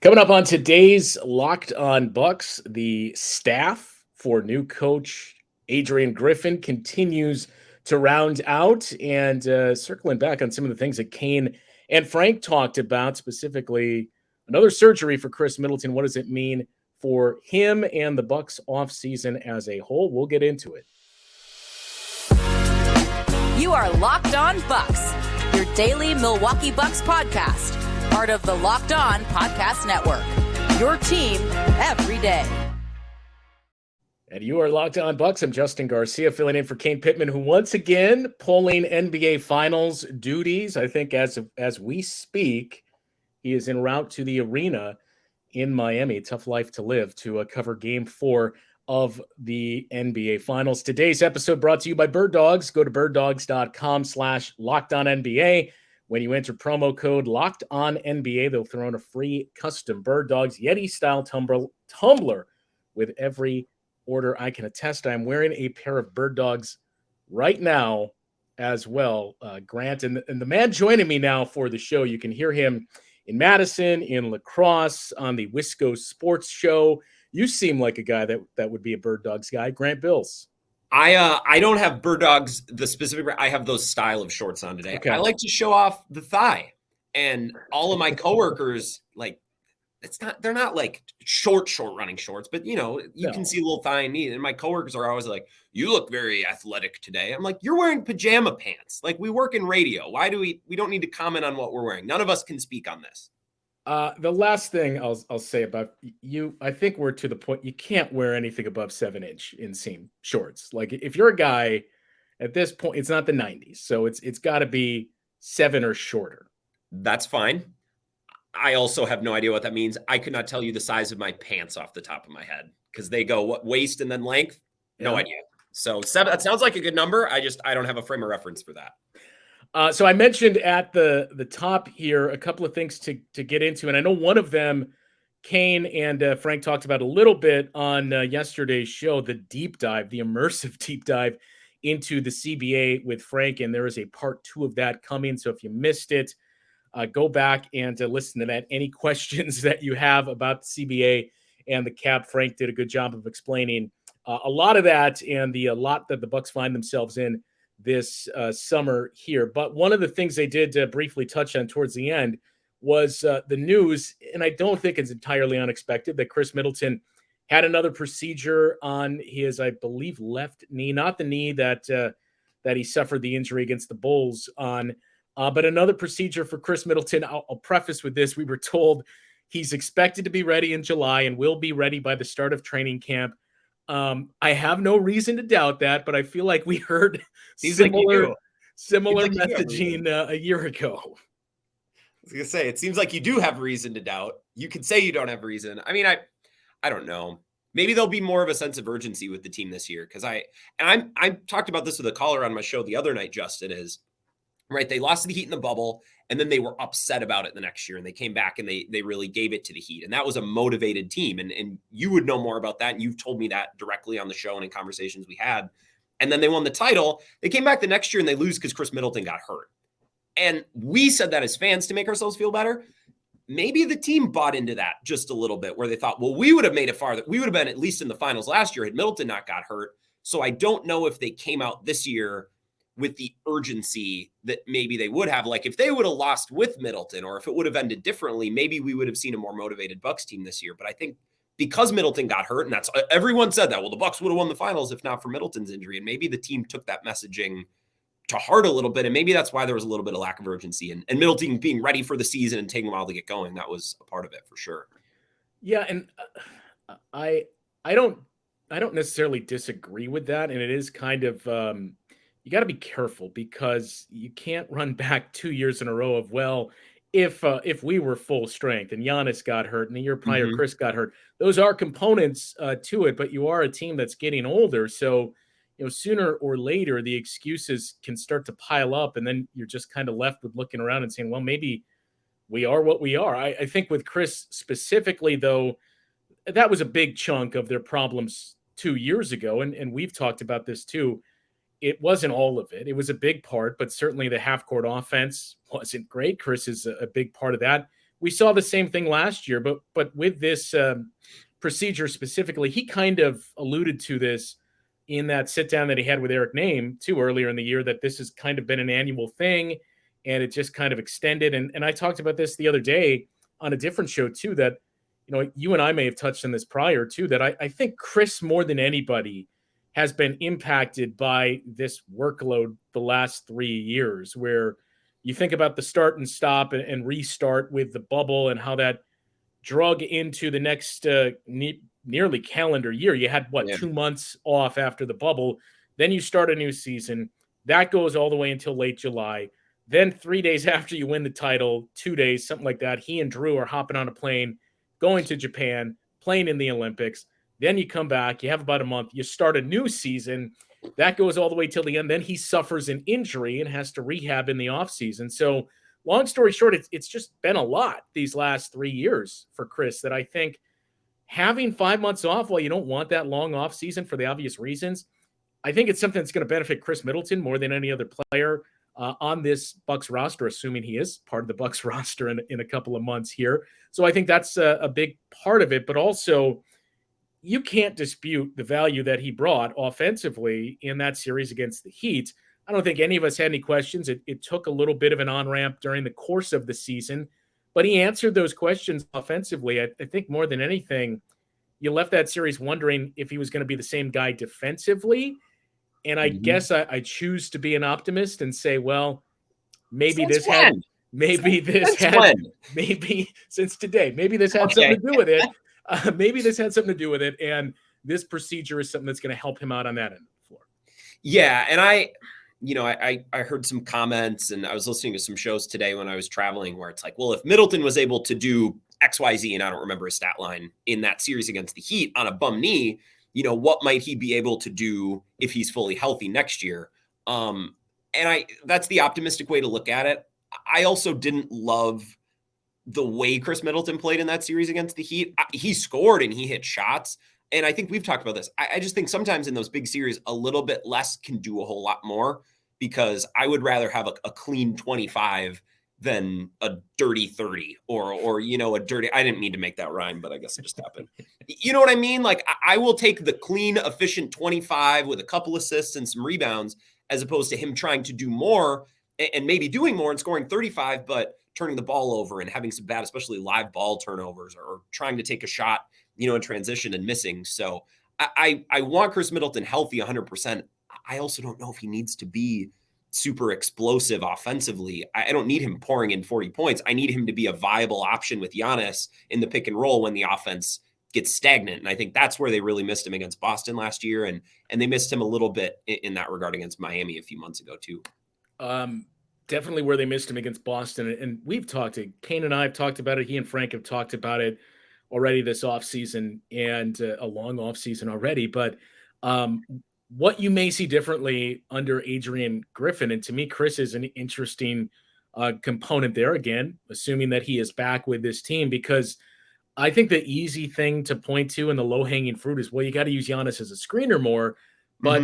Coming up on today's Locked On Bucks, the staff for new coach Adrian Griffin continues to round out, and circling back on some of the things that Kane and Frank talked about, specifically another surgery for Khris Middleton. What does it mean for him and the Bucks offseason as a whole? We'll get into it. You are Locked On Bucks, your daily Milwaukee Bucks podcast. Part of the Locked On Podcast Network, your team every day. And you are Locked On Bucks. I'm Justin Garcia, filling in for Kane Pittman, who once again pulling NBA Finals duties. I think as we speak, he is en route to the arena in Miami. Tough life to live to cover Game 4 of the NBA Finals. Today's episode brought to you by Bird Dogs. Go to birddogs.com/LockedOnNBA. When you enter promo code LockedOnNBA, they'll throw in a free custom Bird Dogs Yeti-style tumbler with every order. I can attest I'm wearing a pair of Bird Dogs right now as well. Grant, and the man joining me now for the show, you can hear him in Madison, in La Crosse, on the Wisco Sports Show. You seem like a guy that would be a Bird Dogs guy. Grant Bills. I don't have Bird Dogs, the specific. I have those style of shorts on today. Okay. I like to show off the thigh, and all of my coworkers they're not like short running shorts, but you can see a little thigh and knee. And my coworkers are always like, "You look very athletic today." I'm like, "You're wearing pajama pants. Like, we work in radio. Why do we don't need to comment on what we're wearing? None of us can speak on this." The last thing I'll say about you, I think we're to the point you can't wear anything above 7-inch inseam shorts. Like, if you're a guy at this point, it's not the 90s, so it's got to be 7 or shorter. That's fine. I also have no idea what that means. I could not tell you the size of my pants off the top of my head because they go waist and then length. No idea. So 7. That sounds like a good number. I don't have a frame of reference for that. So I mentioned at the top here a couple of things to get into, and I know one of them, Kane and Frank talked about a little bit on yesterday's show, the immersive deep dive into the CBA with Frank, and there is a part 2 of that coming. So if you missed it, go back and listen to that. Any questions that you have about the CBA and the cap, Frank did a good job of explaining a lot of that and the lot that the Bucks find themselves in this summer here. But one of the things they did briefly touch on towards the end was the news, and I don't think it's entirely unexpected, that Khris Middleton had another procedure on his, I believe, left knee, not the knee that he suffered the injury against the Bulls on, but another procedure for Khris Middleton. I'll preface with this. We were told he's expected to be ready in July and will be ready by the start of training camp. I have no reason to doubt that, but I feel like we heard similar messaging a year ago. I was going to say, it seems like you do have reason to doubt. You could say you don't have reason. I mean, I don't know. Maybe there'll be more of a sense of urgency with the team this year. Cause I talked about this with a caller on my show the other night, Justin, is right. They lost to the Heat in the bubble, and then they were upset about it the next year, and they came back and they really gave it to the Heat. And that was a motivated team. And you would know more about that. And you've told me that directly on the show and in conversations we had. And then they won the title. They came back the next year and they lose because Khris Middleton got hurt. And we said that as fans to make ourselves feel better. Maybe the team bought into that just a little bit, where they thought, well, we would have made it farther. We would have been at least in the finals last year had Middleton not got hurt. So I don't know if they came out this year with the urgency that maybe they would have. Like, if they would have lost with Middleton, or if it would have ended differently, maybe we would have seen a more motivated Bucks team this year. But I think because Middleton got hurt, and that's everyone said that, well, the Bucks would have won the finals if not for Middleton's injury. And maybe the team took that messaging to heart a little bit. And maybe that's why there was a little bit of lack of urgency, and Middleton being ready for the season and taking a while to get going. That was a part of it for sure. Yeah. And I don't necessarily disagree with that. And it is kind of, you got to be careful, because you can't run back 2 years in a row of, well, if we were full strength and Giannis got hurt and the year prior Khris got hurt. Those are components to it, but you are a team that's getting older. So, sooner or later, the excuses can start to pile up, and then you're just kind of left with looking around and saying, well, maybe we are what we are. I think with Khris specifically, though, that was a big chunk of their problems 2 years ago. And we've talked about this too. It wasn't all of it. It was a big part, but certainly the half-court offense wasn't great. Khris is a big part of that. we saw the same thing last year, but with this procedure specifically, he kind of alluded to this in that sit down that he had with Eric Name too earlier in the year, that this has kind of been an annual thing and it just kind of extended. And I talked about this the other day on a different show too, that, you and I may have touched on this prior too, that I think Khris more than anybody has been impacted by this workload the last 3 years, where you think about the start and stop and restart with the bubble and how that drug into the next nearly calendar year. You had 2 months off after the bubble. Then you start a new season. That goes all the way until late July. Then 3 days after you win the title, 2 days, something like that, he and Drew are hopping on a plane, going to Japan, playing in the Olympics. Then you come back, you have about a month, you start a new season. That goes all the way till the end. Then he suffers an injury and has to rehab in the offseason. So long story short, it's just been a lot these last 3 years for Khris, that I think having 5 months off, while you don't want that long off season for the obvious reasons, I think it's something that's going to benefit Khris Middleton more than any other player on this Bucks roster, assuming he is part of the Bucks roster in a couple of months here. So I think that's a big part of it, but also you can't dispute the value that he brought offensively in that series against the Heat. I don't think any of us had any questions. It took a little bit of an on-ramp during the course of the season, but he answered those questions offensively. I think more than anything, you left that series wondering if he was going to be the same guy defensively. And I guess I choose to be an optimist and say, well, maybe since today, maybe this had something to do with it. Maybe this had something to do with it. And this procedure is something that's going to help him out on that end of the floor. Yeah. And I heard some comments, and I was listening to some shows today when I was traveling, where it's like, well, if Middleton was able to do XYZ, and I don't remember his stat line, in that series against the Heat on a bum knee, what might he be able to do if he's fully healthy next year? That's the optimistic way to look at it. I also didn't love the way Khris Middleton played in that series against the Heat. He scored and he hit shots. And I think we've talked about this. I just think sometimes in those big series, a little bit less can do a whole lot more, because I would rather have a clean 25 than a dirty 30 or a dirty, I didn't mean to make that rhyme, but I guess it just happened. You know what I mean? Like, I will take the clean, efficient 25 with a couple assists and some rebounds, as opposed to him trying to do more and maybe doing more and scoring 35, but turning the ball over and having some bad, especially live ball turnovers, or trying to take a shot, in transition and missing. So I want Khris Middleton healthy 100%. I also don't know if he needs to be super explosive offensively. I don't need him pouring in 40 points. I need him to be a viable option with Giannis in the pick and roll when the offense gets stagnant. And I think that's where they really missed him against Boston last year. And they missed him a little bit in that regard against Miami a few months ago too. Definitely where they missed him against Boston. And we've talked to Kane and I have talked about it. He and Frank have talked about it already this offseason, and a long offseason already. But what you may see differently under Adrian Griffin, and to me, Khris is an interesting component there, again, assuming that he is back with this team, because I think the easy thing to point to and the low-hanging fruit is, well, you got to use Giannis as a screener more, but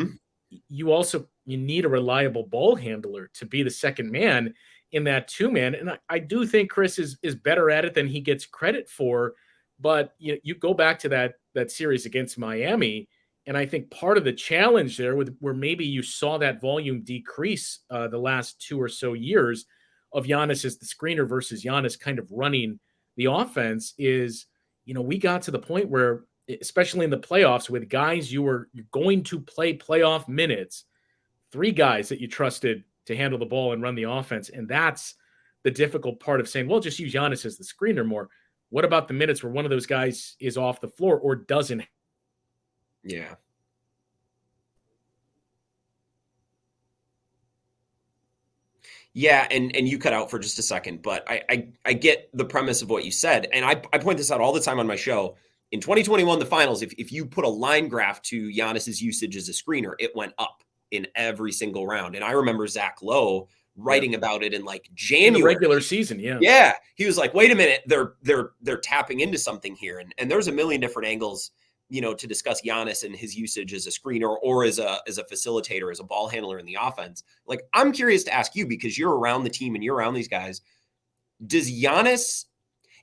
you need a reliable ball handler to be the second man in that two-man. And I do think Khris is better at it than he gets credit for. But you go back to that series against Miami, and I think part of the challenge there, where maybe you saw that volume decrease the last 2 or so years of Giannis as the screener versus Giannis kind of running the offense, is, we got to the point where, especially in the playoffs, with guys you're going to play playoff minutes, 3 guys that you trusted to handle the ball and run the offense. And that's the difficult part of saying, well, just use Giannis as the screener more. What about the minutes where one of those guys is off the floor or doesn't? Yeah. Yeah, and you cut out for just a second, but I get the premise of what you said. And I point this out all the time on my show. In 2021, the finals, if you put a line graph to Giannis's usage as a screener, it went up in every single round. And I remember Zach Lowe writing about it in like January. In the regular season, yeah. Yeah. He was like, wait a minute, they're tapping into something here. And there's a million different angles, to discuss Giannis and his usage as a screener or as a facilitator, as a ball handler in the offense. Like, I'm curious to ask you, because you're around the team and you're around these guys. Does Giannis,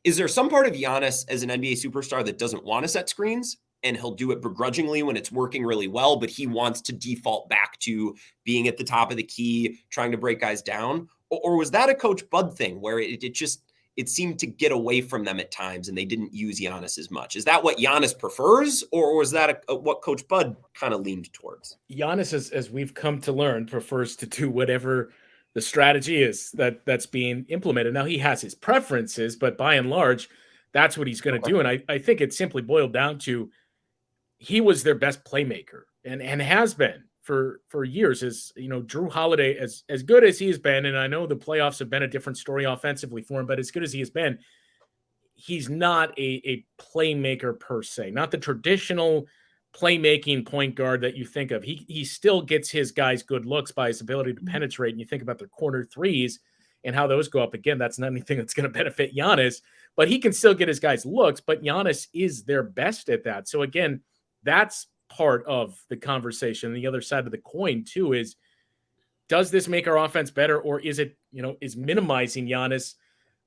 Is there some part of Giannis as an NBA superstar that doesn't want to set screens and he'll do it begrudgingly when it's working really well, but he wants to default back to being at the top of the key, trying to break guys down? Or was that a Coach Bud thing where it seemed to get away from them at times and they didn't use Giannis as much? Is that what Giannis prefers, or was that what Coach Bud kind of leaned towards? Giannis, as we've come to learn, prefers to do whatever the strategy is that's being implemented. Now, he has his preferences, but by and large, that's what he's going to do. And I think it simply boiled down to he was their best playmaker and has been for years. As you know, Drew Holiday, as good as he's been, and I know the playoffs have been a different story offensively for him, but as good as he has been, he's not a playmaker per se, not the traditional playmaking point guard that you think of. He still gets his guys good looks by his ability to penetrate. And you think about their corner threes and how those go up. Again, that's not anything that's going to benefit Giannis, but he can still get his guys looks, but Giannis is their best at that. So again, that's part of the conversation. The other side of the coin too is, does this make our offense better, or is it, is minimizing Giannis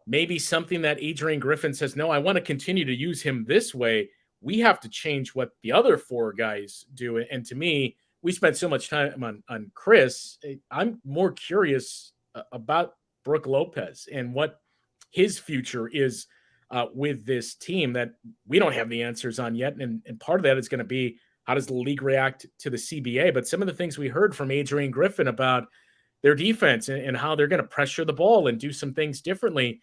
maybe something that Adrian Griffin says, no, I want to continue to use him this way. We have to change what the other four guys do. And to me, we spent so much time on Khris. I'm more curious about Brook Lopez and what his future is with this team that we don't have the answers on yet. And part of that is going to be, how does the league react to the CBA? But some of the things we heard from Adrian Griffin about their defense and how they're going to pressure the ball and do some things differently,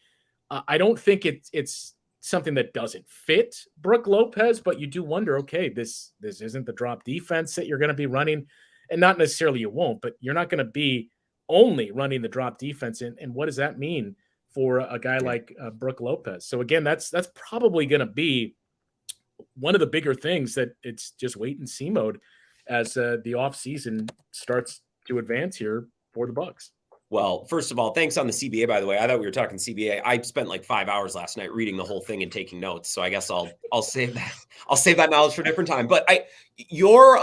I don't think it's something that doesn't fit Brook Lopez, but you do wonder, okay, this isn't the drop defense that you're going to be running, and not necessarily you won't, but you're not going to be only running the drop defense. And what does that mean for a guy like Brook Lopez? So again, that's probably going to be one of the bigger things that it's just wait and see mode as the offseason starts to advance here for the Bucks. Well, first of all, thanks on the CBA, by the way. I thought we were talking CBA. I spent like 5 hours last night reading the whole thing and taking notes. So I guess I'll save that. I'll save that knowledge for a different time. But your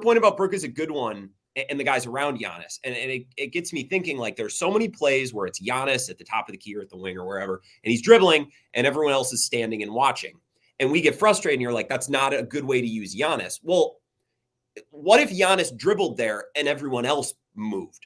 point about Brook is a good one, and the guys around Giannis. And it gets me thinking, like, there's so many plays where it's Giannis at the top of the key or at the wing or wherever, and he's dribbling and everyone else is standing and watching. And we get frustrated and you're like, that's not a good way to use Giannis. Well, what if Giannis dribbled there and everyone else moved?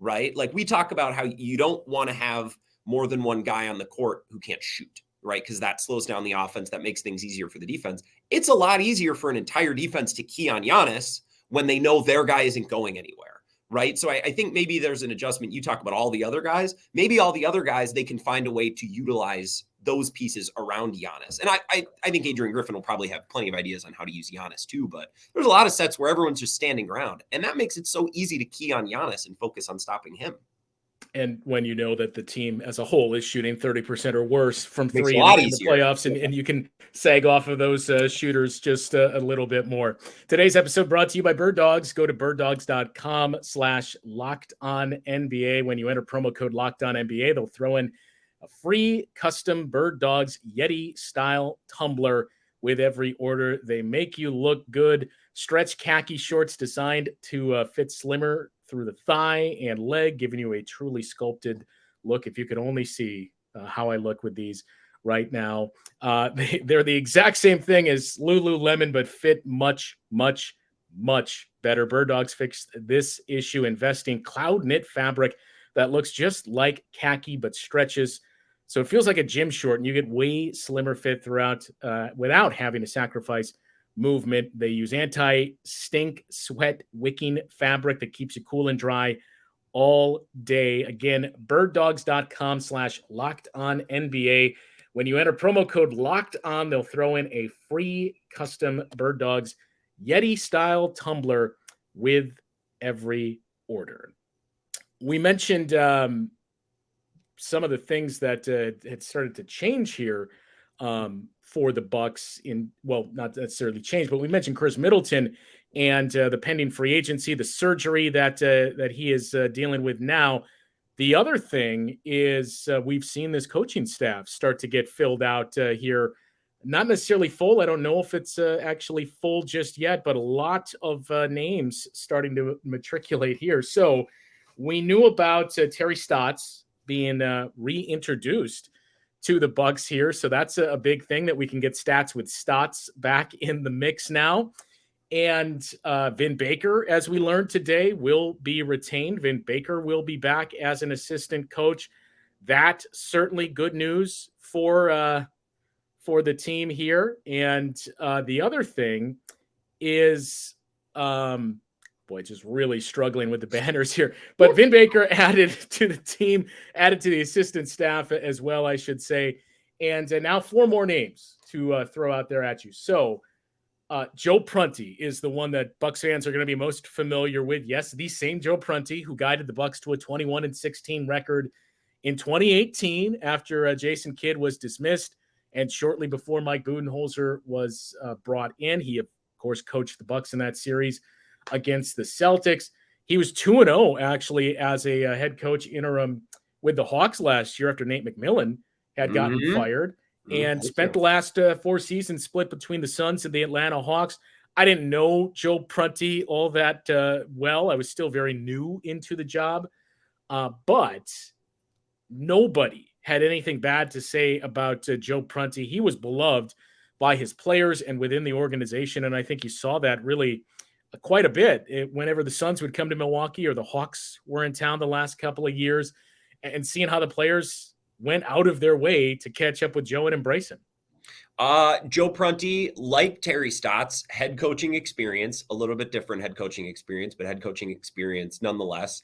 Right? Like, we talk about how you don't want to have more than one guy on the court who can't shoot, right? Because that slows down the offense. That makes things easier for the defense. It's a lot easier for an entire defense to key on Giannis when they know their guy isn't going anywhere, right? So I think maybe there's an adjustment. You talk about all the other guys. Maybe all the other guys, they can find a way to utilize those pieces around Giannis. And I think Adrian Griffin will probably have plenty of ideas on how to use Giannis too, but there's a lot of sets where everyone's just standing around, and that makes it so easy to key on Giannis and focus on stopping him. And when you know that the team as a whole is shooting 30% or worse from three in the playoffs, and you can sag off of those shooters just a little bit more. Today's episode brought to you by Bird Dogs. Go to birddogs.com/LockedOnNBA. When you enter promo code LockedOnNBA, they'll throw in a free custom Bird Dogs Yeti style tumbler with every order. They make you look good. Stretch khaki shorts designed to fit slimmer through the thigh and leg, giving you a truly sculpted look. If you could only see how I look with these right now. They're the exact same thing as Lululemon, but fit much, much, much better. Bird Dogs fixed this issue, investing cloud knit fabric that looks just like khaki but stretches. So it feels like a gym short, and you get way slimmer fit throughout without having to sacrifice movement. They use anti-stink, sweat wicking fabric that keeps you cool and dry all day. Again, birddogs.com/LockedOnNBA. When you enter promo code LockedOn, they'll throw in a free custom Bird Dogs Yeti style tumbler with every order. We mentioned some of the things that had started to change here for the Bucks not necessarily change, but we mentioned Khris Middleton and the pending free agency, the surgery that he is dealing with now. The other thing is we've seen this coaching staff start to get filled out here. Not necessarily full. I don't know if it's actually full just yet, but a lot of names starting to matriculate here. So we knew about Terry Stotts being reintroduced to the Bucks here. So that's a big thing that we can get stats with Stotts back in the mix now. And Vin Baker, as we learned today, will be retained. Vin Baker will be back as an assistant coach. That certainly good news for the team here. And the other thing is, just really struggling with the banners here. But Vin Baker added to the team, added to the assistant staff as well, I should say. And now 4 more names to throw out there at you. So Joe Prunty is the one that Bucks fans are going to be most familiar with. Yes, the same Joe Prunty who guided the Bucks to a 21-16 record in 2018 after Jason Kidd was dismissed and shortly before Mike Budenholzer was brought in. He, of course, coached the Bucks in that series against the Celtics. He was 2-0 actually as a head coach interim with the Hawks last year after Nate McMillan had gotten fired. And spent the last 4 seasons split between the Suns and the Atlanta Hawks. I didn't know Joe Prunty all that well. I was still very new into the job. But nobody had anything bad to say about Joe Prunty. He was beloved by his players and within the organization. And I think you saw that really quite a bit whenever the Suns would come to Milwaukee or the Hawks were in town the last couple of years, and seeing how the players went out of their way to catch up with Joe and embrace him. Joe Prunty, like Terry Stotts, head coaching experience, a little bit different head coaching experience, but head coaching experience nonetheless.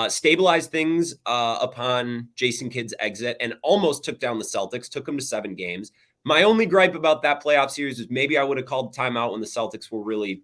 Stabilized things upon Jason Kidd's exit and almost took down the Celtics, took them to 7 games. My only gripe about that playoff series is maybe I would have called timeout when the Celtics were really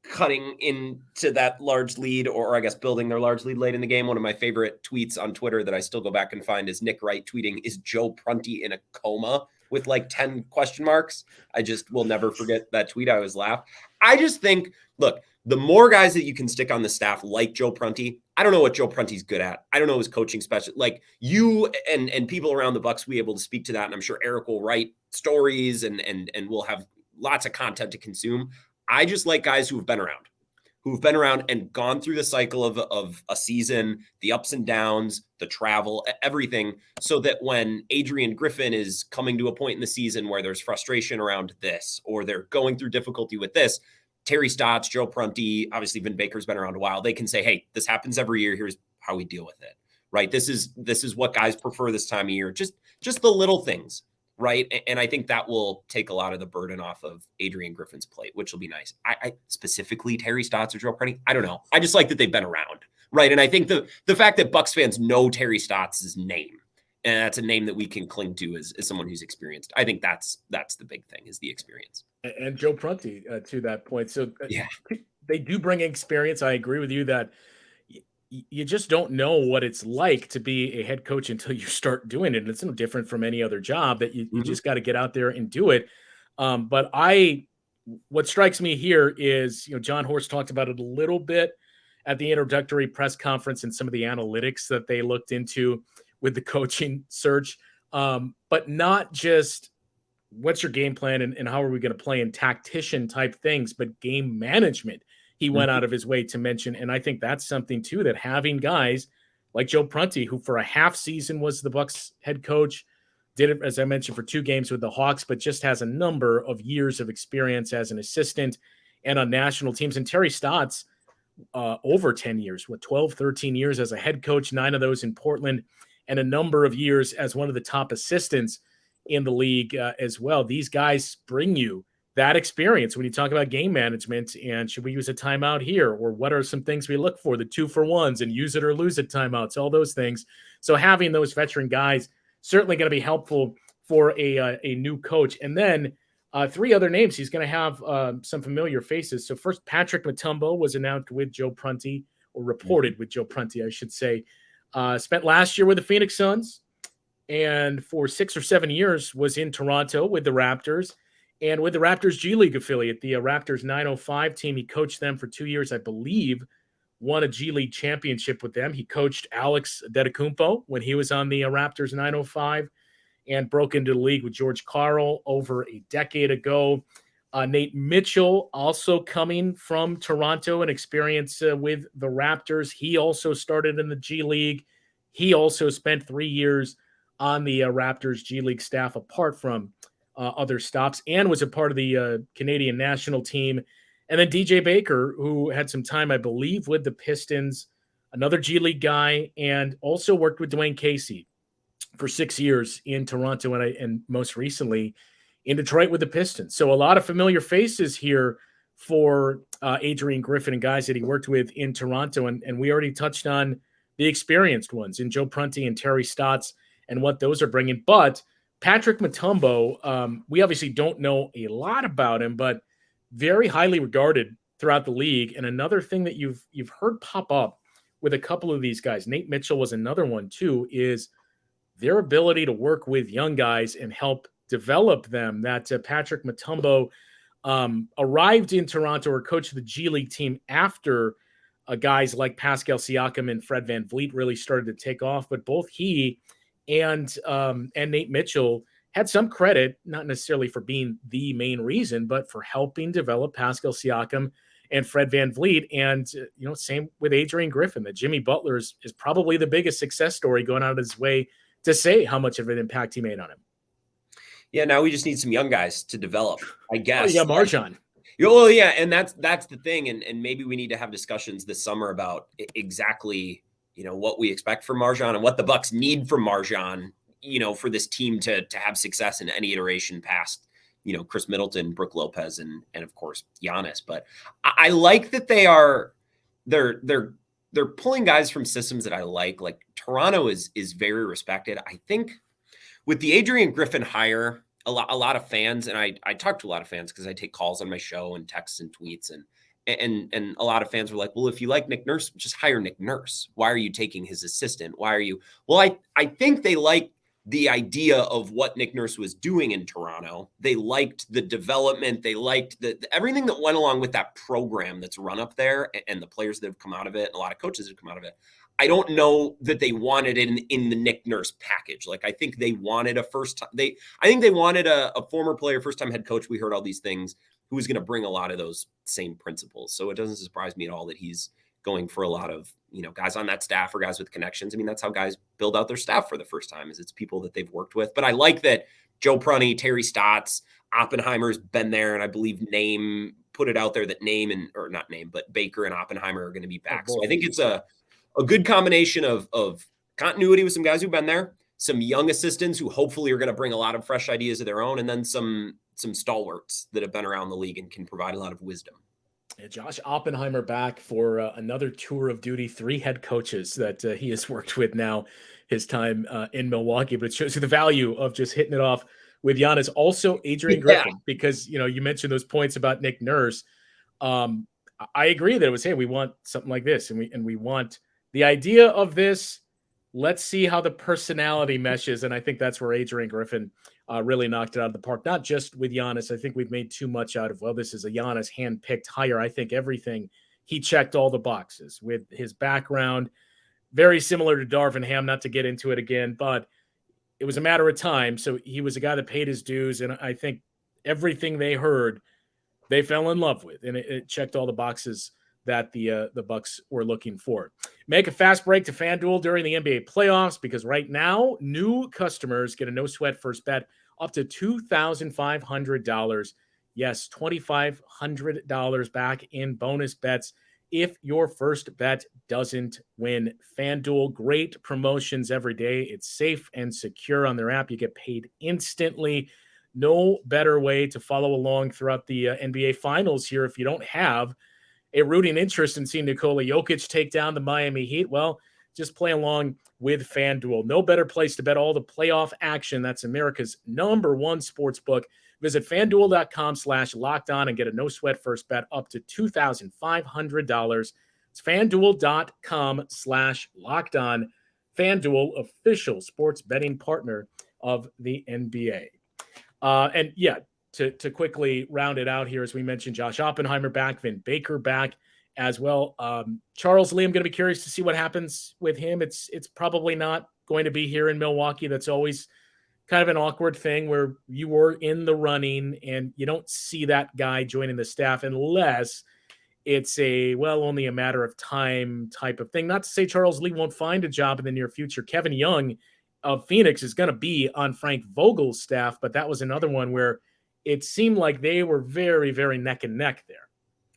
cutting into that large lead, or I guess building their large lead late in the game. One of my favorite tweets on Twitter that I still go back and find is Nick Wright tweeting, "Is Joe Prunty in a coma?" with like 10 question marks. I just will never forget that tweet. I always laugh. I just think, look, the more guys that you can stick on the staff like Joe Prunty, I don't know what Joe Prunty's good at. I don't know his coaching special. Like you and people around the Bucks will be able to speak to that. And I'm sure Eric will write stories and we'll have lots of content to consume. I just like guys who've been around and gone through the cycle of a season, the ups and downs, the travel, everything, so that when Adrian Griffin is coming to a point in the season where there's frustration around this, or they're going through difficulty with this, Terry Stotts, Joe Prunty, obviously Vin Baker's been around a while. They can say, hey, this happens every year. Here's how we deal with it, right? This is what guys prefer this time of year. Just the little things. Right. And I think that will take a lot of the burden off of Adrian Griffin's plate, which will be nice. I specifically Terry Stotts or Joe Prunty, I don't know. I just like that they've been around. Right. And I think the fact that Bucks fans know Terry Stotts' name, and that's a name that we can cling to as someone who's experienced. I think that's the big thing, is the experience. And Joe Prunty to that point. So they do bring experience. I agree with you that you just don't know what it's like to be a head coach until you start doing it. And it's no different from any other job that you just got to get out there and do it. But what strikes me here is, John Horst talked about it a little bit at the introductory press conference and some of the analytics that they looked into with the coaching search. But not just what's your game plan and how are we going to play in tactician type things, but game management. He went out of his way to mention. And I think that's something too, that having guys like Joe Prunty, who for a half season was the Bucks head coach, did it, as I mentioned, for 2 games with the Hawks, but just has a number of years of experience as an assistant and on national teams. And Terry Stotts, over 10 years, 12, 13 years as a head coach, 9 of those in Portland, and a number of years as one of the top assistants in the league as well. These guys bring you that experience when you talk about game management and should we use a timeout here, or what are some things we look for, the 2-for-1s and use it or lose it timeouts, all those things. So having those veteran guys certainly going to be helpful for a new coach. And then 3 other names. He's going to have some familiar faces. So first, Patrick Mutombo was announced with Joe Prunty, or reported with Joe Prunty, I should say. Spent last year with the Phoenix Suns, and for 6 or 7 years was in Toronto with the Raptors. And with the Raptors G League affiliate, the Raptors 905 team, he coached them for 2 years, I believe, won a G League championship with them. He coached Alex Antetokounmpo when he was on the Raptors 905 and broke into the league with George Karl over a decade ago. Nate Mitchell, also coming from Toronto and experience with the Raptors. He also started in the G League. He also spent 3 years on the Raptors G League staff, apart from other stops, and was a part of the Canadian national team. And then DJ Baker, who had some time, I believe, with the Pistons, another G League guy, and also worked with Dwayne Casey for 6 years in Toronto and most recently in Detroit with the Pistons. So a lot of familiar faces here for Adrian Griffin and guys that he worked with in Toronto. And we already touched on the experienced ones in Joe Prunty and Terry Stotts and what those are bringing. But Patrick Mutombo, we obviously don't know a lot about him, but very highly regarded throughout the league. And another thing that you've heard pop up with a couple of these guys, Nate Mitchell was another one too, is their ability to work with young guys and help develop them. That Patrick Mutombo arrived in Toronto or coached the G League team after guys like Pascal Siakam and Fred VanVleet really started to take off. But both he and Nate Mitchell had some credit, not necessarily for being the main reason, but for helping develop Pascal Siakam and Fred VanVleet. And, same with Adrian Griffin, that Jimmy Butler is probably the biggest success story, going out of his way to say how much of an impact he made on him. Yeah, now we just need some young guys to develop, I guess. Oh, yeah, MarJon. Well, yeah, and that's the thing. And maybe we need to have discussions this summer about exactly, what we expect from MarJon and what the Bucks need from MarJon, for this team to have success in any iteration past, Khris Middleton, Brook Lopez, and of course Giannis. But I like that they're pulling guys from systems that I like. Like Toronto is very respected. I think with the Adrian Griffin hire, a lot of fans, and I talk to a lot of fans because I take calls on my show and texts and tweets, and a lot of fans were like, well, if you like Nick Nurse, just hire Nick Nurse. Why are you taking his assistant? Why are you? Well, I think they like the idea of what Nick Nurse was doing in Toronto. They liked the development. They liked the everything that went along with that program that's run up there and the players that have come out of it. And a lot of coaches that have come out of it. I don't know that they wanted it in the Nick Nurse package. Like, I think they wanted a former player, first-time head coach. We heard all these things, who was going to bring a lot of those same principles. So it doesn't surprise me at all that he's going for a lot of, guys on that staff or guys with connections. I mean, that's how guys build out their staff for the first time, is it's people that they've worked with. But I like that Joe Prunty, Terry Stotts, Oppenheimer's been there. And I believe put it out there that Baker and Oppenheimer are going to be back. So I think it's a good combination of continuity with some guys who've been there, some young assistants who hopefully are going to bring a lot of fresh ideas of their own, and then some stalwarts that have been around the league and can provide a lot of wisdom. Yeah, Josh Oppenheimer back for another tour of duty, 3 head coaches that he has worked with now, his time in Milwaukee. But it shows you the value of just hitting it off with Giannis. Also, Adrian Griffin, because, you mentioned those points about Nick Nurse. I agree that it was, hey, we want something like this, and we want the idea of this. Let's see how the personality meshes. And I think that's where Adrian Griffin really knocked it out of the park. Not just with Giannis. I think we've made too much out of, well, this is a Giannis hand-picked hire. I think everything, he checked all the boxes with his background. Very similar to Darvin Ham, not to get into it again, but it was a matter of time. So he was a guy that paid his dues. And I think everything they heard, they fell in love with. And it checked all the boxes that the Bucks were looking for. Make a fast break to FanDuel during the NBA playoffs, because right now, new customers get a no-sweat first bet up to $2,500. Yes, $2,500 back in bonus bets if your first bet doesn't win. FanDuel, great promotions every day. It's safe and secure on their app. You get paid instantly. No better way to follow along throughout the NBA Finals here if you don't have a rooting interest in seeing Nikola Jokic take down the Miami Heat. Well, just play along with FanDuel. No better place to bet all the playoff action. That's America's #1 sports book. Visit FanDuel.com/lockedon and get a no-sweat first bet up to $2,500. It's FanDuel.com/lockedon. FanDuel, official sports betting partner of the NBA. And yeah, to quickly round it out here, as we mentioned, Josh Oppenheimer back, Vin Baker back as well. Charles Lee, I'm going to be curious to see what happens with him. It's probably not going to be here in Milwaukee. That's always kind of an awkward thing where you were in the running and you don't see that guy joining the staff unless it's only a matter of time type of thing. Not to say Charles Lee won't find a job in the near future. Kevin Young of Phoenix is going to be on Frank Vogel's staff, but that was another one where it seemed like they were very, very neck and neck there.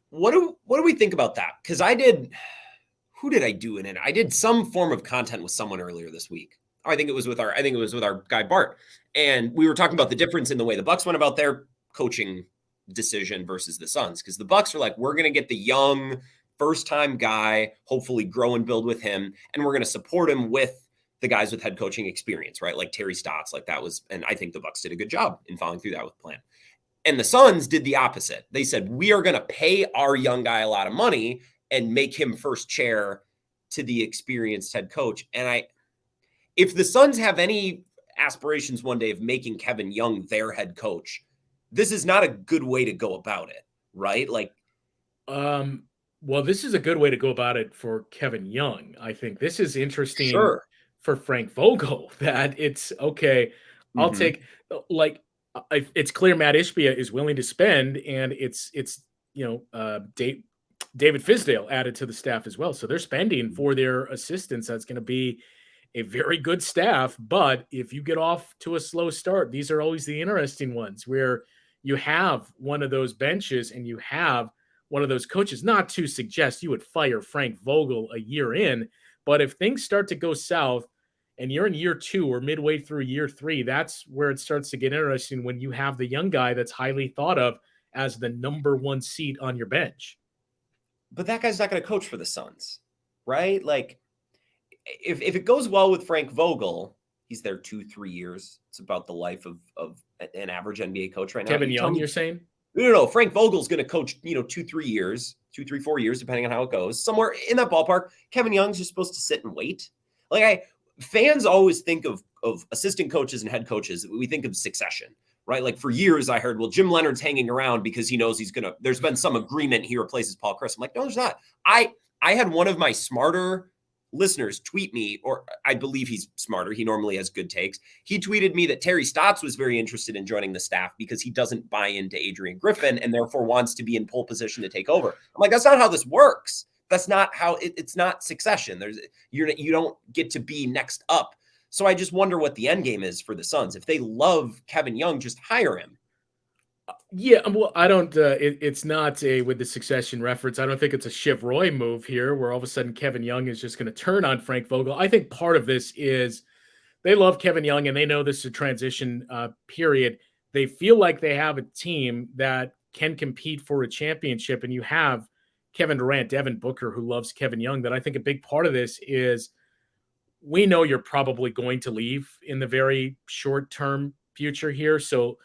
What do we think about that? Because who did I do in it? I did some form of content with someone earlier this week. I think it was with our guy Bart, and we were talking about the difference in the way the Bucks went about their coaching decision versus the Suns. Because the Bucks are like, we're going to get the young first-time guy, hopefully grow and build with him, and we're going to support him with the guys with head coaching experience, right? Like Terry Stotts, like that was, and I think the Bucks did a good job in following through that with plan. And the Suns did the opposite. They said, we are going to pay our young guy a lot of money and make him first chair to the experienced head coach. And if the Suns have any aspirations one day of making Kevin Young their head coach, this is not a good way to go about it, right? Like, well, this is a good way to go about it for Kevin Young. I think this is interesting for Frank Vogel, that it's okay. I'll take, like, it's clear Matt Ishbia is willing to spend, and it's David Fizdale added to the staff as well. So they're spending for their assistants. That's going to be a very good staff. But if you get off to a slow start, these are always the interesting ones where you have one of those benches and you have one of those coaches. Not to suggest you would fire Frank Vogel a year in, but if things start to go south and you're in year 2 or midway through year 3, that's where it starts to get interesting, when you have the young guy that's highly thought of as the number 1 seat on your bench. But that guy's not going to coach for the Suns, right? Like, if it goes well with Frank Vogel, he's there 2-3 years. It's about the life of an average NBA coach right now. Kevin Young, you're saying? No. Frank Vogel's going to coach, 2-3 years, 4 years, depending on how it goes. Somewhere in that ballpark. Kevin Young's just supposed to sit and wait. Like, fans always think of assistant coaches and head coaches. We think of succession, right? Like, for years I heard, well, Jim Leonard's hanging around because he knows there's been some agreement he replaces Paul Chris. I'm like, no, there's not. I had one of my smarter listeners tweet me, or I believe he's smarter. He normally has good takes. He tweeted me that Terry Stotts was very interested in joining the staff because he doesn't buy into Adrian Griffin and therefore wants to be in pole position to take over. I'm like, that's not how this works. That's not how it's not succession. You don't get to be next up. So I just wonder what the end game is for the Suns. If they love Kevin Young, just hire him. Yeah, well, I don't. It's not with the succession reference. I don't think it's a Shiv Roy move here, where all of a sudden Kevin Young is just going to turn on Frank Vogel. I think part of this is they love Kevin Young and they know this is a transition period. They feel like they have a team that can compete for a championship, and you have Kevin Durant, Devin Booker, who loves Kevin Young. That I think a big part of this is we know you're probably going to leave in the very short-term future here, so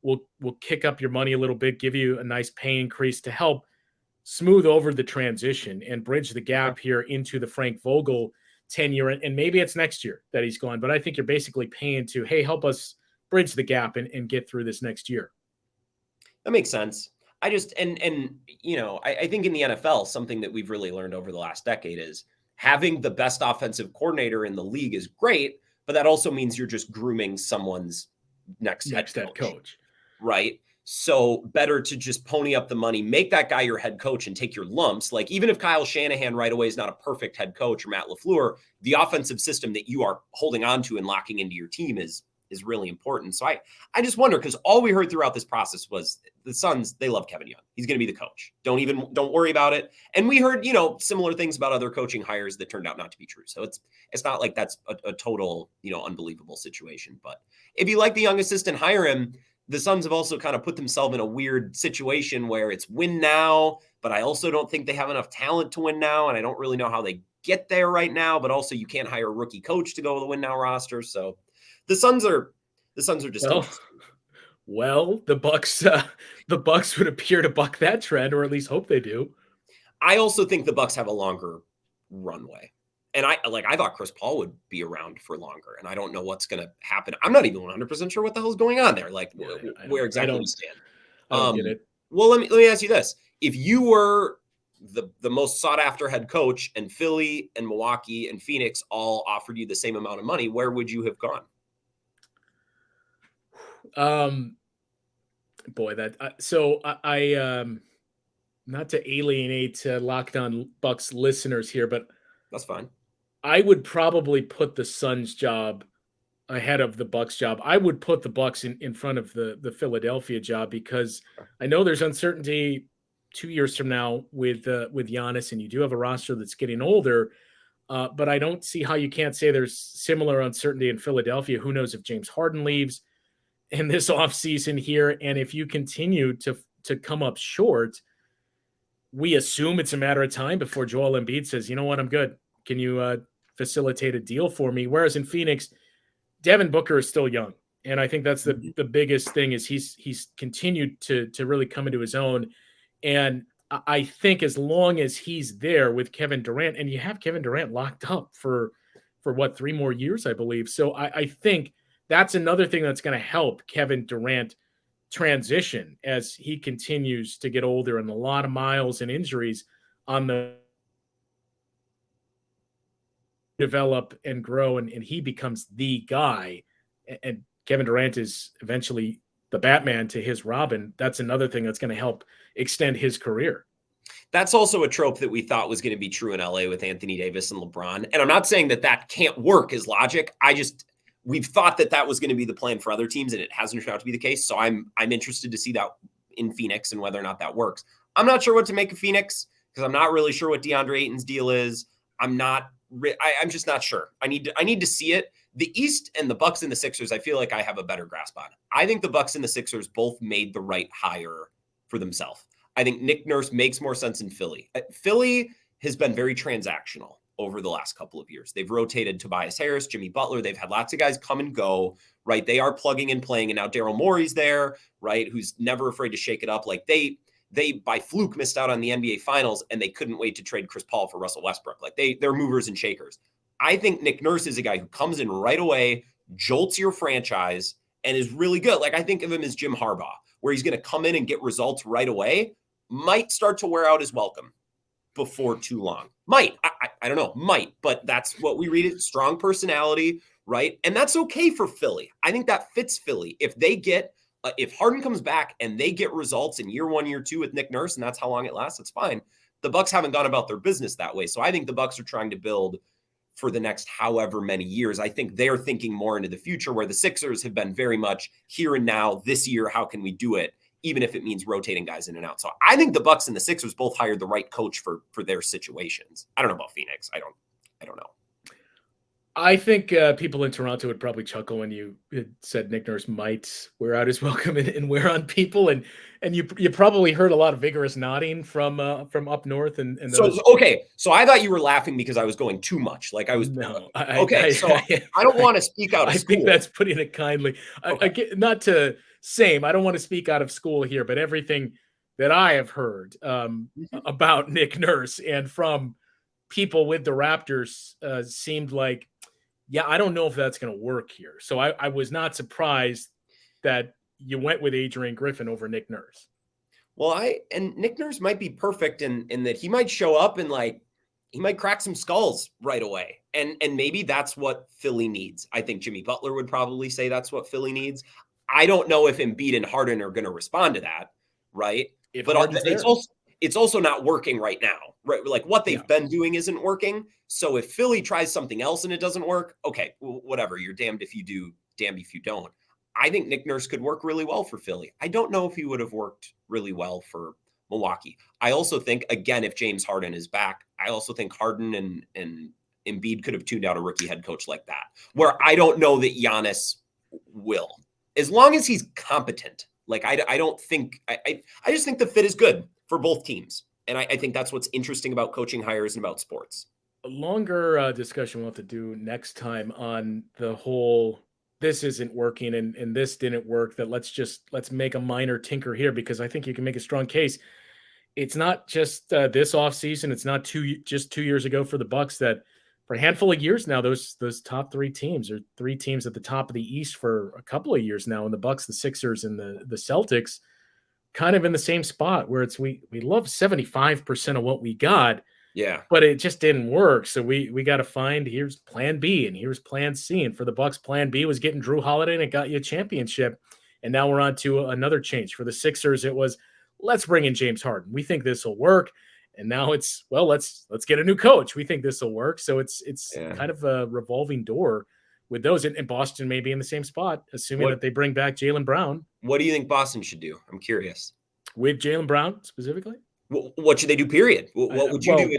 we'll kick up your money a little bit, give you a nice pay increase to help smooth over the transition and bridge the gap here into the Frank Vogel tenure. And maybe it's next year that he's gone, but I think you're basically paying to, hey, help us bridge the gap and get through this next year. That makes sense. I just, I think in the NFL, something that we've really learned over the last decade is having the best offensive coordinator in the league is great, but that also means you're just grooming someone's next head coach. Right. So better to just pony up the money, make that guy your head coach and take your lumps. Like, even if Kyle Shanahan right away is not a perfect head coach, or Matt LaFleur, the offensive system that you are holding on to and locking into your team is really important. So I just wonder, because all we heard throughout this process was the Suns, they love Kevin Young. He's going to be the coach. Don't worry about it. And we heard, similar things about other coaching hires that turned out not to be true. So it's not like that's a total, unbelievable situation. But if you like the young assistant, hire him. The Suns have also kind of put themselves in a weird situation where it's win now, but I also don't think they have enough talent to win now. And I don't really know how they get there right now, but also you can't hire a rookie coach to go with the win now roster. So the Suns are just, well, the Bucks would appear to buck that trend, or at least hope they do. I also think the Bucks have a longer runway. And I thought Chris Paul would be around for longer, and I don't know what's going to happen. I'm not even 100% sure what the hell is going on there. Like, where exactly we stand. I don't get it. Well, let me ask you this: if you were the most sought after head coach, and Philly and Milwaukee and Phoenix all offered you the same amount of money, where would you have gone? Not to alienate Locked On Bucks listeners here, but that's fine. I would probably put the Suns job ahead of the Bucks job. I would put the Bucks in front of the Philadelphia job because I know there's uncertainty 2 years from now with Giannis, and you do have a roster that's getting older. But I don't see how you can't say there's similar uncertainty in Philadelphia. Who knows if James Harden leaves in this offseason here? And if you continue to come up short, we assume it's a matter of time before Joel Embiid says, you know what, I'm good. Can you facilitate a deal for me? Whereas in Phoenix, Devin Booker is still young. And I think that's the biggest thing is he's continued to really come into his own. And I think as long as he's there with Kevin Durant, and you have Kevin Durant locked up for what, 3 more years, I believe. So I think that's another thing that's going to help Kevin Durant transition as he continues to get older and a lot of miles and injuries on the develop and grow, and he becomes the guy. And Kevin Durant is eventually the Batman to his Robin. That's another thing that's going to help extend his career. That's also a trope that we thought was going to be true in LA with Anthony Davis and LeBron. And I'm not saying that can't work as logic. We've thought that was going to be the plan for other teams, and it hasn't turned out to be the case. So I'm interested to see that in Phoenix and whether or not that works. I'm not sure what to make of Phoenix because I'm not really sure what DeAndre Ayton's deal is. I'm just not sure. I need to see it. The East and the Bucks and the Sixers, I feel like I have a better grasp on. I think the Bucks and the Sixers both made the right hire for themselves. I think Nick Nurse makes more sense in Philly. Philly has been very transactional over the last couple of years. They've rotated Tobias Harris, Jimmy Butler. They've had lots of guys come and go, right? They are plugging and playing. And now Daryl Morey's there, right? Who's never afraid to shake it up. Like they by fluke missed out on the NBA finals and they couldn't wait to trade Chris Paul for Russell Westbrook. Like they're movers and shakers. I think Nick Nurse is a guy who comes in right away, jolts your franchise, and is really good. Like I think of him as Jim Harbaugh, where he's going to come in and get results right away. Might start to wear out his welcome before too long. Might. I don't know. Might. But that's what we read it. Strong personality, right? And that's okay for Philly. I think that fits Philly. If they get, if Harden comes back and they get results in year 1, year 2 with Nick Nurse, and that's how long it lasts, it's fine. The Bucks haven't gone about their business that way. So I think the Bucks are trying to build for the next however many years. I think they're thinking more into the future, where the Sixers have been very much here and now, this year, how can we do it? Even if it means rotating guys in and out. So I think the Bucks and the Sixers both hired the right coach for their situations. I don't know about Phoenix. I don't know. I think people in Toronto would probably chuckle when you said Nick Nurse might wear out his welcome and wear on people, and you probably heard a lot of vigorous nodding from up north. And those... So I thought you were laughing because I was going too much. Like I was no. I don't want to speak out of school. I think that's putting it kindly. Okay. Not to same. I don't want to speak out of school here, but everything that I have heard about Nick Nurse and from people with the Raptors seemed like, yeah, I don't know if that's going to work here. So I was not surprised that you went with Adrian Griffin over Nick Nurse. Well, and Nick Nurse might be perfect in that he might show up and like he might crack some skulls right away. And maybe that's what Philly needs. I think Jimmy Butler would probably say that's what Philly needs. I don't know if Embiid and Harden are going to respond to that, right? But it's also not working right now, right? Like what they've been doing isn't working. So if Philly tries something else and it doesn't work, okay, whatever. You're damned if you do, damned if you don't. I think Nick Nurse could work really well for Philly. I don't know if he would have worked really well for Milwaukee. I also think, again, if James Harden is back, I also think Harden and Embiid could have tuned out a rookie head coach like that, where I don't know that Giannis will. As long as he's competent, like I don't think I just think the fit is good for both teams, and I think that's what's interesting about coaching hires and about sports. A longer discussion we'll have to do next time on the whole. This isn't working and this didn't work. That let's make a minor tinker here because I think you can make a strong case. It's not just this offseason. It's not just 2 years ago for the Bucks that. For a handful of years now, those top 3 teams are 3 teams at the top of the East for a couple of years now, and the Bucks, the Sixers, and the Celtics, kind of in the same spot where it's we love 75% of what we got, but it just didn't work. So we got to find here's Plan B and here's Plan C. And for the Bucks, Plan B was getting Drew Holiday and it got you a championship. And now we're on to another change. For the Sixers, it was let's bring in James Harden. We think this will work. And now it's, well, let's get a new coach. We think this will work. So it's kind of a revolving door with those. And Boston may be in the same spot, assuming that they bring back Jaylen Brown. What do you think Boston should do? I'm curious. With Jaylen Brown specifically? What should they do, period? What would you do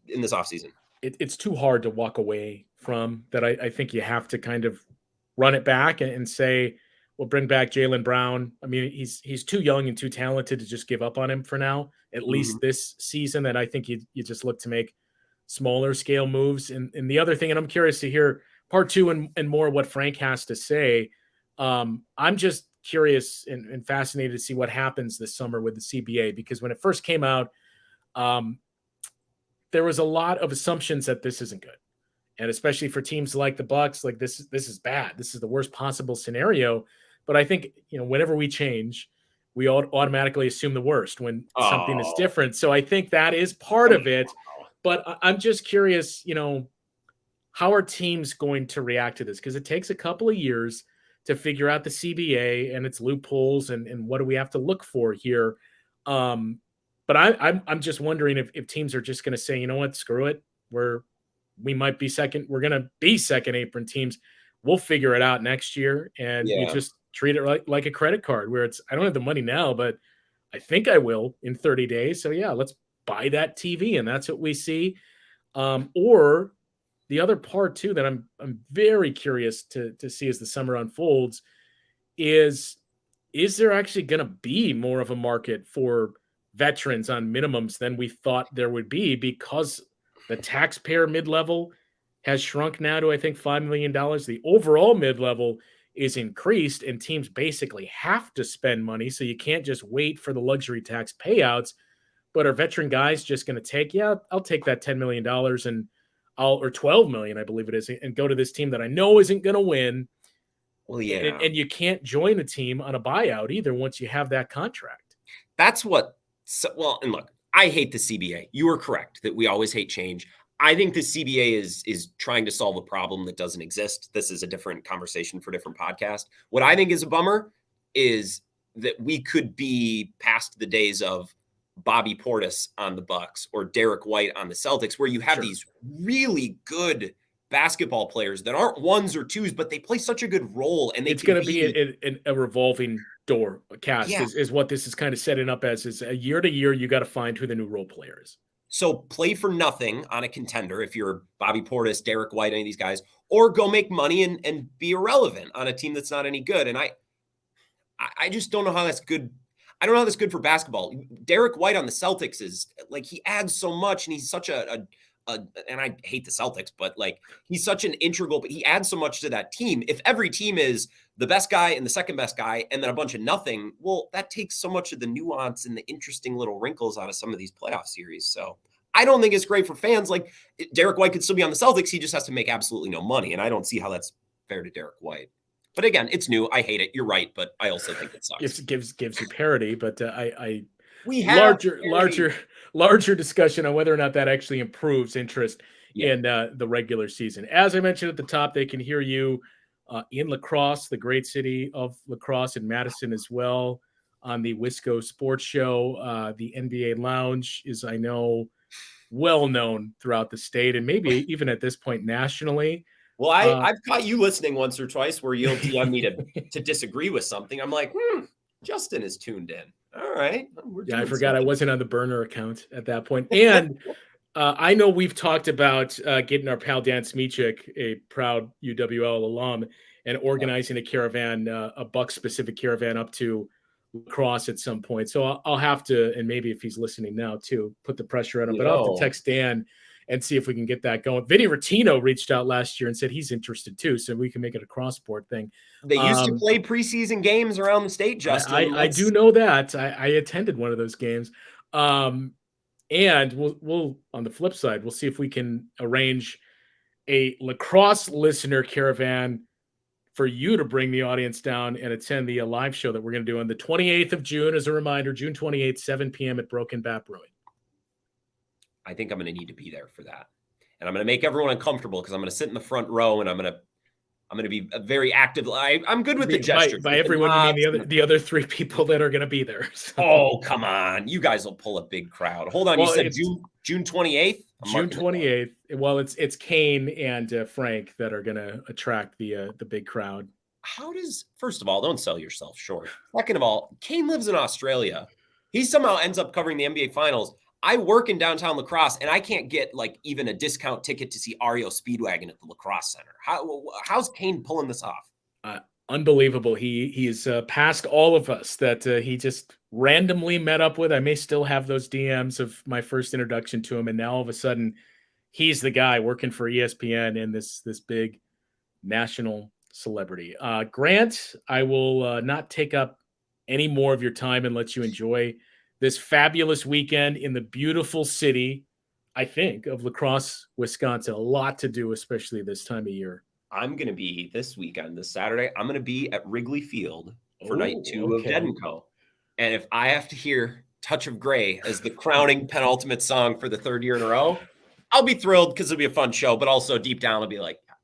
in this offseason? It's too hard to walk away from that. I think you have to kind of run it back and say, we'll bring back Jaylen Brown. I mean, he's too young and too talented to just give up on him for now, at least this season. And I think you just look to make smaller scale moves. And the other thing, and I'm curious to hear part two and more what Frank has to say. I'm just curious and fascinated to see what happens this summer with the CBA, because when it first came out, there was a lot of assumptions that this isn't good. And especially for teams like the Bucks, like this is bad. This is the worst possible scenario. But I think, whenever we change, we automatically assume the worst when something is different. So I think that is part of it. But I'm just curious, how are teams going to react to this? Because it takes a couple of years to figure out the CBA and its loopholes and what do we have to look for here. But I'm just wondering if teams are just going to say, you know what, screw it. We might be second. We're going to be second apron teams. We'll figure it out next year. And you just treat it like a credit card where I don't have the money now, but I think I will in 30 days. So yeah, let's buy that TV. And that's what we see. Or the other part too, that I'm very curious to see as the summer unfolds is there actually going to be more of a market for veterans on minimums than we thought there would be, because the taxpayer mid-level has shrunk now to, I think, $5 million. The overall mid-level is increased, and teams basically have to spend money. So you can't just wait for the luxury tax payouts. But are veteran guys just going to take, I'll take that $10 million and or $12 million, I believe it is, and go to this team that I know isn't going to win. Well, yeah. And you can't join a team on a buyout either once you have that contract. That's what, and look, I hate the CBA. You are correct that we always hate change. I think the CBA is trying to solve a problem that doesn't exist. This is a different conversation for a different podcast. What I think is a bummer is that we could be past the days of Bobby Portis on the Bucks or Derek White on the Celtics, where you have these really good basketball players that aren't ones or twos, but they play such a good role. And it's going to be a revolving door cast is what this is kind of setting up as. Is a year to year, you got to find who the new role player is. So play for nothing on a contender if you're Bobby Portis, Derek White, any of these guys, or go make money and be irrelevant on a team that's not any good. And I just don't know how that's good. I don't know how that's good for basketball. Derek White on the Celtics is like, he adds so much, and he's such and I hate the Celtics, but like, he's such an integral, but he adds so much to that team. If every team is the best guy and the second best guy and then a bunch of nothing, well, that takes so much of the nuance and the interesting little wrinkles out of some of these playoff series. So I don't think it's great for fans. Like, Derek White could still be on the Celtics. He just has to make absolutely no money. And I don't see how that's fair to Derek White. But again, it's new. I hate it. You're right, but I also think it sucks. It gives you parity, but we have larger discussion on whether or not that actually improves interest in the regular season. As I mentioned at the top, they can hear you in La Crosse, the great city of La Crosse, in Madison as well, on the Wisco Sports Show. The NBA Lounge is, I know, well known throughout the state and maybe even at this point nationally. Well, I've caught you listening once or twice where you'll DM me to disagree with something. I'm like, Justin is tuned in. All right. I forgot I wasn't on the burner account at that point. And I know we've talked about getting our pal Dan Smichik, a proud UWL alum, and organizing a caravan, a Bucks-specific caravan up to La Crosse at some point. So I'll have to, and maybe if he's listening now too, put the pressure on him. But I'll have to text Dan and see if we can get that going. Vinny Rottino reached out last year and said he's interested too, so we can make it a cross-sport thing. They used to play preseason games around the state, Justin. I do know that. I attended one of those games. And we'll on the flip side, we'll see if we can arrange a La Crosse listener caravan for you to bring the audience down and attend the live show that we're going to do on the 28th of June. As a reminder, June 28th, 7 p.m. at Broken Bat Brewing. I think I'm going to need to be there for that. And I'm going to make everyone uncomfortable because I'm going to sit in the front row and I'm going I'm going to be very active. I'm good with the gestures. By everyone, you mean the other 3 people that are going to be there. So. Oh, come on. You guys will pull a big crowd. Hold on. Well, you said June 28th? June 28th. Well, it's Kane and Frank that are going to attract the big crowd. First of all, don't sell yourself short. Second of all, Kane lives in Australia. He somehow ends up covering the NBA Finals. I work in downtown La Crosse, and I can't get like even a discount ticket to see REO Speedwagon at the La Crosse Center. How's Kane pulling this off? Unbelievable. He's past all of us that he just randomly met up with. I may still have those DMs of my first introduction to him, and now all of a sudden, he's the guy working for ESPN and this big national celebrity. Grant, I will not take up any more of your time and let you enjoy this fabulous weekend in the beautiful city, I think, of La Crosse, Wisconsin. A lot to do, especially this time of year. I'm going to be this weekend, this Saturday, I'm going to be at Wrigley Field for night 2 of Dead & Co. And if I have to hear Touch of Grey as the crowning penultimate song for the 3rd year in a row, I'll be thrilled because it'll be a fun show. But also deep down, I'll be like, God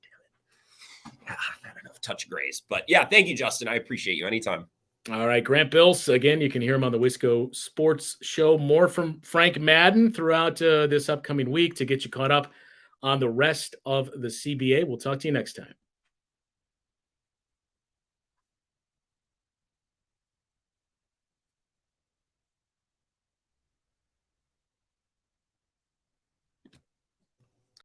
damn it. I've had enough Touch of Greys. But yeah, thank you, Justin. I appreciate you anytime. All right, Grant Bills. Again, you can hear him on the Wisco Sports Show. More from Frank Madden throughout this upcoming week to get you caught up on the rest of the CBA. We'll talk to you next time.